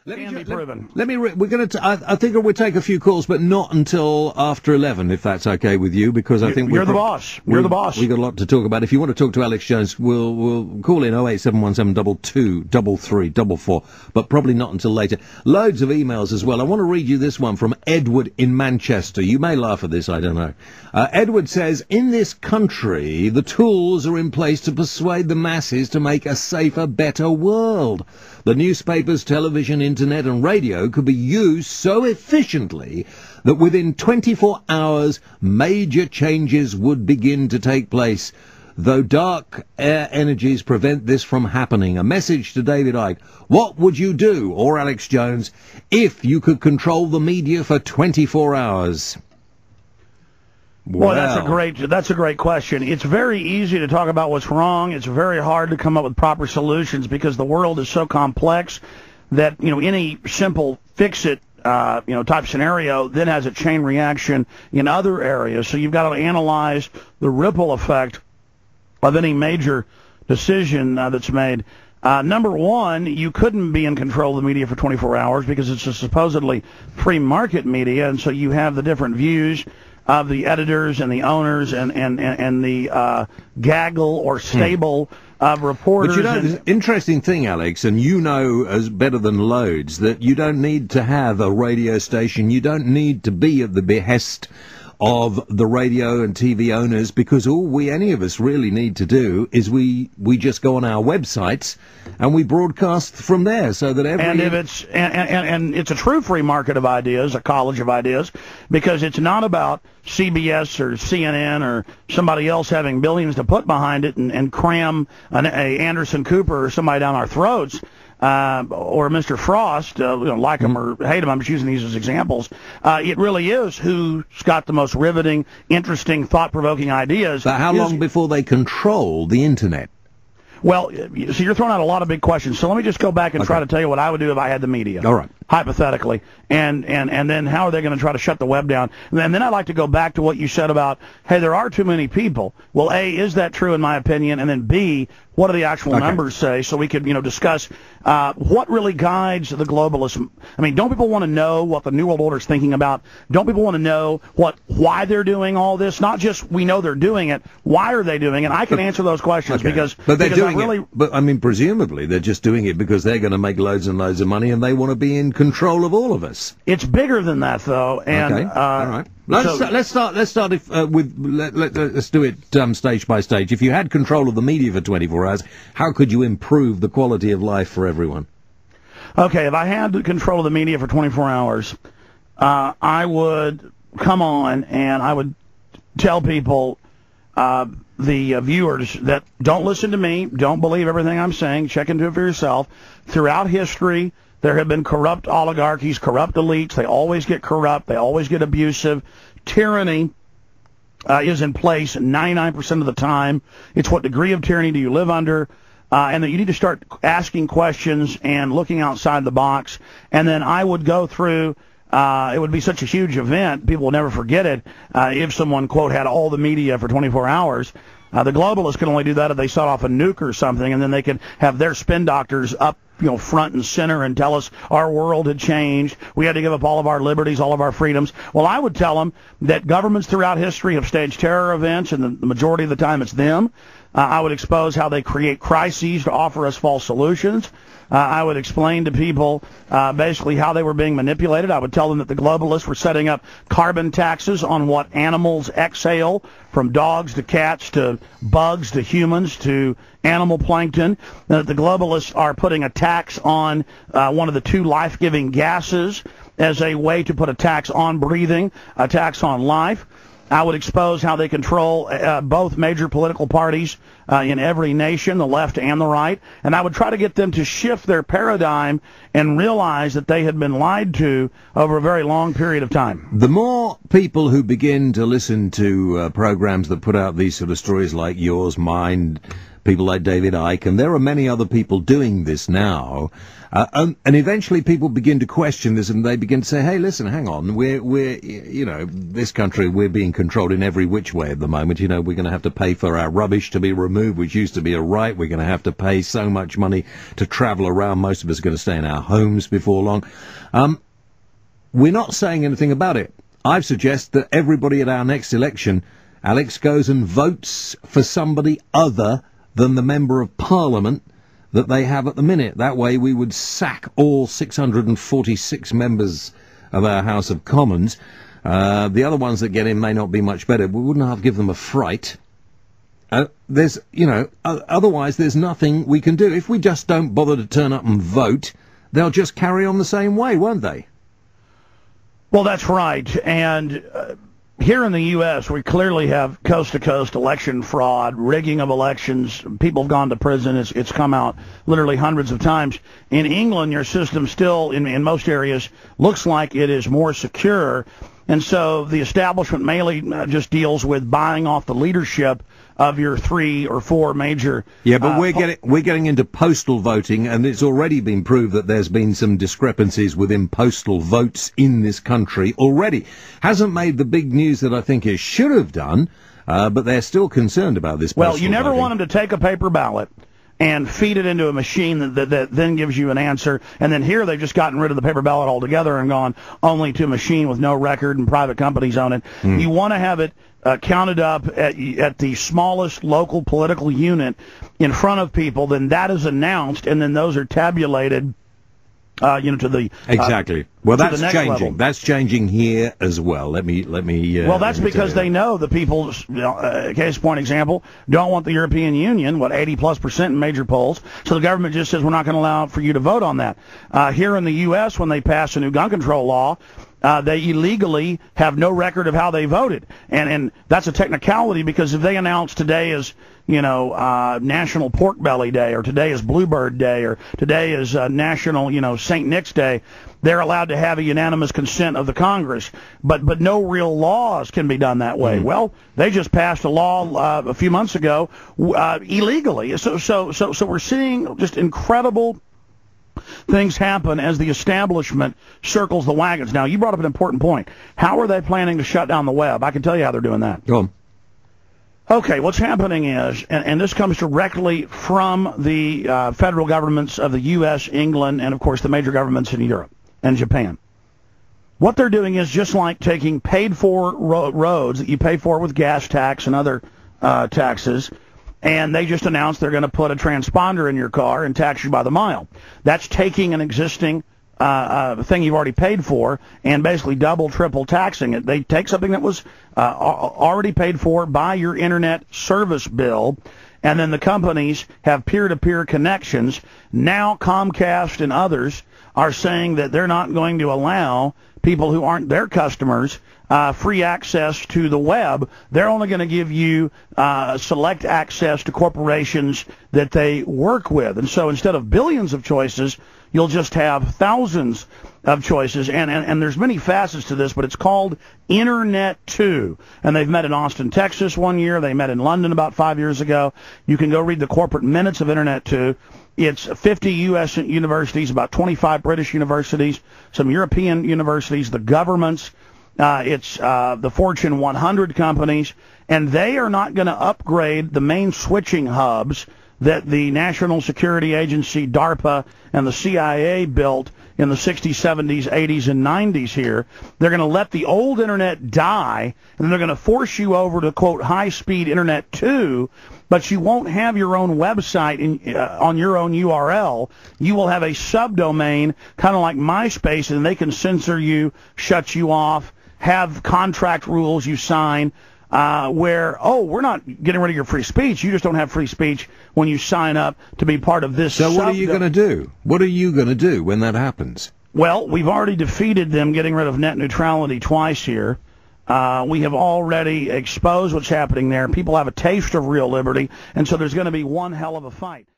Can be proven. We're going to. I think we'll take a few calls, but not until after 11, if that's okay with you, because I think you're the boss. You're the boss. We've got a lot to talk about. If you want to talk to Alex Jones, we'll call in 08717223344, but probably not until later. Loads of emails as well. I want to read you this one from Edward in Manchester. You may laugh at this, I don't know. Edward says, in this country, the tools are in place to persuade the masses to make a safer, better world. The newspapers, television, internet and radio could be used so efficiently that within 24 hours major changes would begin to take place, though dark air energies prevent this from happening. A message to David Icke. What would you do, or Alex Jones, if you could control the media for 24 hours? Well, that's a great question. It's very easy to talk about what's wrong. It's very hard to come up with proper solutions because the world is so complex that, any simple fix-it, type scenario then has a chain reaction in other areas. So you've got to analyze the ripple effect of any major decision that's made. Number one, you couldn't be in control of the media for 24 hours because it's a supposedly free market media, and so you have the different views of the editors and the owners and the gaggle or stable of reporters. But the interesting thing, Alex, and you know as better than loads, that you don't need to have a radio station. You don't need to be at the behest of the radio and TV owners, because all any of us really need to do is we just go on our websites and we broadcast from there, so that and it's a true free market of ideas, a college of ideas, because it's not about CBS or CNN or somebody else having billions to put behind it and cram a Anderson Cooper or somebody down our throats. Or Mr. Frost, like him or hate him, I'm just using these as examples. It really is who's got the most riveting, interesting, thought-provoking ideas. But how long before they control the Internet? Well, so you're throwing out a lot of big questions. So let me just go back and try to tell you what I would do if I had the media. All right. Hypothetically. And then how are they going to try to shut the web down? And then I'd like to go back to what you said about, hey, there are too many people. Well, A, is that true in my opinion? And then B, what do the actual numbers say? So we could, discuss what really guides the globalists. I mean, don't people want to know what the New World Order is thinking about? Don't people want to know why they're doing all this? Not just we know they're doing it. Why are they doing it? I can answer those questions because they're doing it. But I mean, presumably they're just doing it because they're going to make loads and loads of money, and they want to be in control of all of us. It's bigger than that, though. And all right. Let's do it stage by stage. If you had control of the media for 24 hours, how could you improve the quality of life for everyone? Okay, if I had control of the media for 24 hours, I would come on and I would tell people, the viewers, that don't listen to me, don't believe everything I'm saying, check into it for yourself. Throughout history, there have been corrupt oligarchies, corrupt elites. They always get corrupt. They always get abusive. Tyranny is in place 99% of the time. It's what degree of tyranny do you live under? And that you need to start asking questions and looking outside the box. And then I would go through, it would be such a huge event, people will never forget it, if someone, quote, had all the media for 24 hours. The globalists can only do that if they set off a nuke or something, and then they could have their spin doctors up, front and center and tell us our world had changed. We had to give up all of our liberties, all of our freedoms. Well, I would tell them that governments throughout history have staged terror events, and the majority of the time it's them. I would expose how they create crises to offer us false solutions. I would explain to people basically how they were being manipulated. I would tell them that the globalists were setting up carbon taxes on what animals exhale, from dogs to cats to bugs to humans to animal plankton. That the globalists are putting a tax on one of the two life-giving gases as a way to put a tax on breathing, a tax on life. I would expose how they control both major political parties in every nation, the left and the right, and I would try to get them to shift their paradigm and realize that they had been lied to over a very long period of time. The more people who begin to listen to programs that put out these sort of stories like yours, mine, people like David Icke, and there are many other people doing this now. And eventually people begin to question this, and they begin to say, hey, listen, hang on, we're this country, we're being controlled in every which way at the moment. We're going to have to pay for our rubbish to be removed, which used to be a right. We're going to have to pay so much money to travel around. Most of us are going to stay in our homes before long. We're not saying anything about it. I suggest that everybody at our next election, Alex, goes and votes for somebody other than the Member of Parliament that they have at the minute. That way we would sack all 646 members of our House of Commons. The other ones that get in may not be much better. We wouldn't have to give them a fright. Otherwise there's nothing we can do. If we just don't bother to turn up and vote, they'll just carry on the same way, won't they? Well, that's right. And here in the U.S., we clearly have coast-to-coast election fraud, rigging of elections. People have gone to prison. It's come out literally hundreds of times. In England, your system still, in most areas, looks like it is more secure. And so the establishment mainly just deals with buying off the leadership of your 3 or 4 major... Yeah, but we're getting into postal voting, and it's already been proved that there's been some discrepancies within postal votes in this country already. Hasn't made the big news that I think it should have done, but they're still concerned about this postal Well, you never voting. want them to take a paper ballot and feed it into a machine that then gives you an answer. And then here they've just gotten rid of the paper ballot altogether and gone only to a machine with no record and private companies own it. You want to have it counted up at the smallest local political unit in front of people. Then that is announced, and then those are tabulated to the exactly. Well, that's changing. Level. That's changing here as well. Let me. Well, that's because they know the people. Case point example, don't want the European Union. 80+% in major polls. So the government just says we're not going to allow for you to vote on that. Here in the U.S., when they pass a new gun control law, they illegally have no record of how they voted, and that's a technicality because if they announce today is National Pork Belly Day, or today is Bluebird Day, or today is National St. Nick's Day, they're allowed to have a unanimous consent of the Congress, but no real laws can be done that way. Well, they just passed a law a few months ago illegally, so we're seeing just incredible things happen as the establishment circles the wagons. Now, you brought up an important point. How are they planning to shut down the web? I can tell you how they're doing that. Go on. Okay, what's happening is, and this comes directly from the federal governments of the U.S., England, and, of course, the major governments in Europe and Japan. What they're doing is just like taking paid-for roads that you pay for with gas tax and other taxes, and they just announced they're going to put a transponder in your car and tax you by the mile. That's taking an existing thing you've already paid for and basically double, triple taxing it. They take something that was already paid for by your internet service bill, and then the companies have peer-to-peer connections. Now Comcast and others are saying that they're not going to allow people who aren't their customers free access to the web. They're only going to give you select access to corporations that they work with. And so instead of billions of choices, you'll just have thousands of choices. And there's many facets to this, but it's called Internet 2. And they've met in Austin, Texas 1 year. They met in London about 5 years ago. You can go read the corporate minutes of Internet 2. It's 50 U.S. universities, about 25 British universities, some European universities, the governments. It's the Fortune 100 companies, and they are not going to upgrade the main switching hubs that the National Security Agency, DARPA, and the CIA built in the 60s, 70s, 80s, and 90s here. They're going to let the old Internet die, and they're going to force you over to, quote, high-speed Internet 2, but you won't have your own website on your own URL. You will have a subdomain, kind of like MySpace, and they can censor you, shut you off, have contract rules you sign, where, we're not getting rid of your free speech. You just don't have free speech when you sign up to be part of this. So what are you going to do? What are you going to do when that happens? Well, we've already defeated them getting rid of net neutrality twice here. We have already exposed what's happening there. People have a taste of real liberty, and so there's going to be one hell of a fight.